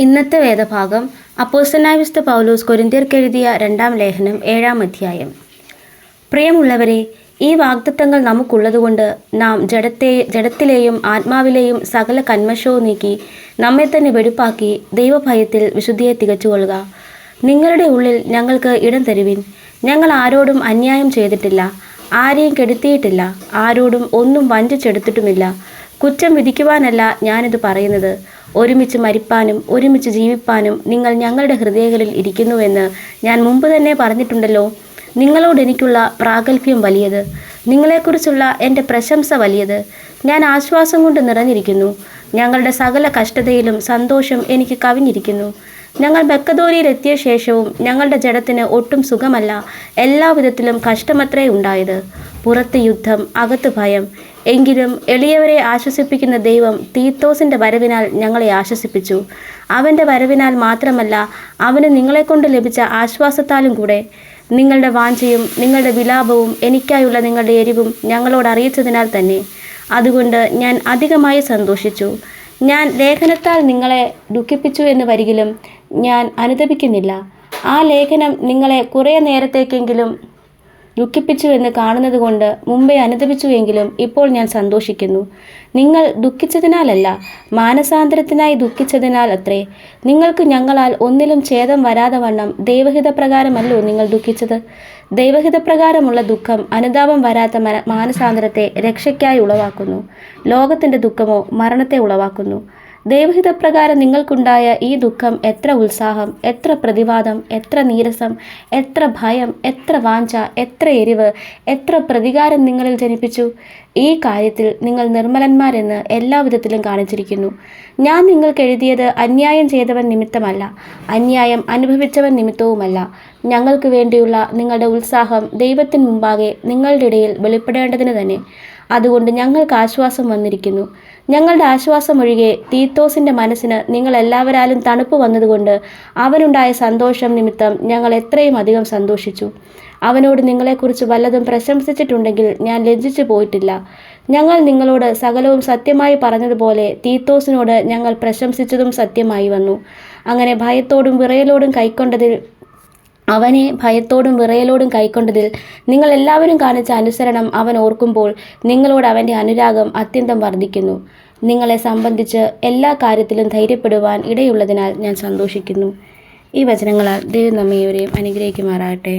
ഇന്നത്തെ വേദഭാഗം അപ്പോസ്തലനായ വിശുദ്ധ പൗലോസ് കൊരിന്ത്യർക്കെഴുതിയ 2-ാം ലേഖനം 7-ാം അധ്യായം. പ്രിയമുള്ളവരെ, ഈ വാഗ്ദത്തങ്ങൾ നമുക്കുള്ളതുകൊണ്ട് നാം ജഡത്തിലെയും ആത്മാവിലെയും സകല കന്മഷവും നീക്കി നമ്മെ തന്നെ വെടിപ്പാക്കി ദൈവഭയത്തിൽ വിശുദ്ധിയെ തികച്ചുകൊള്ളുക. നിങ്ങളുടെ ഉള്ളിൽ ഞങ്ങൾക്ക് ഇടം തരുവിൻ. ഞങ്ങൾ ആരോടും അന്യായം ചെയ്തിട്ടില്ല, ആരെയും കെടുത്തിയിട്ടില്ല, ആരോടും ഒന്നും വഞ്ചിച്ചെടുത്തിട്ടുമില്ല. കുറ്റം വിധിക്കുവാനല്ല ഞാനിത് പറയുന്നത്. ഒരുമിച്ച് മരിപ്പാനും ഒരുമിച്ച് ജീവിപ്പാനും നിങ്ങൾ ഞങ്ങളുടെ ഹൃദയങ്ങളിൽ ഇരിക്കുന്നുവെന്ന് ഞാൻ മുമ്പ് തന്നെ പറഞ്ഞിട്ടുണ്ടല്ലോ. നിങ്ങളോട് എനിക്കുള്ള പ്രാഗൽഭ്യം വലിയത്, നിങ്ങളെക്കുറിച്ചുള്ള എൻ്റെ പ്രശംസ വലിയത്. ഞാൻ ആശ്വാസം കൊണ്ട് നിറഞ്ഞിരിക്കുന്നു. ഞങ്ങളുടെ സകല കഷ്ടതയിലും സന്തോഷം എനിക്ക് കവിഞ്ഞിരിക്കുന്നു. ഞങ്ങൾ മക്കെദോന്യയിൽ എത്തിയ ശേഷവും ഞങ്ങളുടെ ജഡത്തിന് ഒട്ടും സുഖമല്ല, എല്ലാവിധത്തിലും കഷ്ടമത്രേ ഉണ്ടായത്. പുറത്ത് യുദ്ധം, അകത്ത് ഭയം. എങ്കിലും എളിയവരെ ആശ്വസിപ്പിക്കുന്ന ദൈവം തീത്തോസിൻ്റെ വരവിനാൽ ഞങ്ങളെ ആശ്വസിപ്പിച്ചു. അവൻ്റെ വരവിനാൽ മാത്രമല്ല, അവന് നിങ്ങളെക്കൊണ്ട് ലഭിച്ച ആശ്വാസത്താലും കൂടെ. നിങ്ങളുടെ വാഞ്ചയും നിങ്ങളുടെ വിലാപവും എനിക്കായുള്ള നിങ്ങളുടെ എരിവും ഞങ്ങളോട് അറിയിച്ചതിനാൽ തന്നെ. അതുകൊണ്ട് ഞാൻ അധികമായി സന്തോഷിച്ചു. ഞാൻ ലേഖനത്താൽ നിങ്ങളെ ദുഃഖിപ്പിച്ചു എന്ന് വരികിലും ഞാൻ അനുതപിക്കുന്നില്ല. ആ ലേഖനം നിങ്ങളെ കുറേ നേരത്തേക്കെങ്കിലും ദുഃഖിപ്പിച്ചു എന്ന് കാണുന്നത് കൊണ്ട് മുമ്പേ അനുതപിച്ചുവെങ്കിലും ഇപ്പോൾ ഞാൻ സന്തോഷിക്കുന്നു. നിങ്ങൾ ദുഃഖിച്ചതിനാലല്ല, മാനസാന്തരത്തിനായി ദുഃഖിച്ചതിനാൽ അത്രേ. നിങ്ങൾക്ക് ഞങ്ങളാൽ ഒന്നിലും ഛേദം വരാതെ വണ്ണം ദൈവഹിതപ്രകാരമല്ലോ നിങ്ങൾ ദുഃഖിച്ചത്. ദൈവഹിതപ്രകാരമുള്ള ദുഃഖം അനുതാപം വരാത്ത മാനസാന്തരത്തെ രക്ഷയ്ക്കായി ഉളവാക്കുന്നു. ലോകത്തിൻ്റെ ദുഃഖമോ മരണത്തെ ഉളവാക്കുന്നു. ദൈവഹിതപ്രകാരം നിങ്ങൾക്കുണ്ടായ ഈ ദുഃഖം എത്ര ഉത്സാഹം, എത്ര പ്രതിവാദം, എത്ര നീരസം, എത്ര ഭയം, എത്ര വാഞ്ച, എത്ര എരിവ്, എത്ര പ്രതികാരം നിങ്ങളിൽ ജനിപ്പിച്ചു. ഈ കാര്യത്തിൽ നിങ്ങൾ നിർമ്മലന്മാരെന്ന് എല്ലാവിധത്തിലും കാണിച്ചിരിക്കുന്നു. ഞാൻ നിങ്ങൾക്ക് എഴുതിയത് അന്യായം ചെയ്തവൻ നിമിത്തമല്ല, അന്യായം അനുഭവിച്ചവൻ നിമിത്തവുമല്ല. ഞങ്ങൾക്ക് വേണ്ടിയുള്ള നിങ്ങളുടെ ഉത്സാഹം ദൈവത്തിന് മുമ്പാകെ നിങ്ങളുടെ ഇടയിൽ വെളിപ്പെടേണ്ടതിന് തന്നെ. അതുകൊണ്ട് ഞങ്ങൾക്ക് ആശ്വാസം വന്നിരിക്കുന്നു. ഞങ്ങളുടെ ആശ്വാസം ഒഴികെ തീത്തോസിൻ്റെ മനസ്സിന് നിങ്ങളെല്ലാവരാലും തണുപ്പ് വന്നതുകൊണ്ട് അവനുണ്ടായ സന്തോഷം നിമിത്തം ഞങ്ങൾ എത്രയും അധികം സന്തോഷിച്ചു. അവനോട് നിങ്ങളെക്കുറിച്ച് വല്ലതും പ്രശംസിച്ചിട്ടുണ്ടെങ്കിൽ ഞാൻ ലജ്ജിച്ചു പോയിട്ടില്ല. ഞങ്ങൾ നിങ്ങളോട് സകലവും സത്യമായി പറഞ്ഞതുപോലെ തീത്തോസിനോട് ഞങ്ങൾ പ്രശംസിച്ചതും സത്യമായി വന്നു. അങ്ങനെ അവനെ ഭയത്തോടും വിറയലോടും കൈക്കൊണ്ടതിൽ നിങ്ങൾ എല്ലാവരും കാണിച്ച അനുസരണം അവൻ ഓർക്കുമ്പോൾ നിങ്ങളോട് അവൻ്റെ അനുരാഗം അത്യന്തം വർദ്ധിക്കുന്നു. നിങ്ങളെ സംബന്ധിച്ച് എല്ലാ കാര്യത്തിലും ധൈര്യപ്പെടുവാൻ ഇടയുള്ളതിനാൽ ഞാൻ സന്തോഷിക്കുന്നു. ഈ വചനങ്ങളാൽ ദൈവം നമ്മെ ഏവരെയും അനുഗ്രഹിക്കുമാറാകട്ടെ.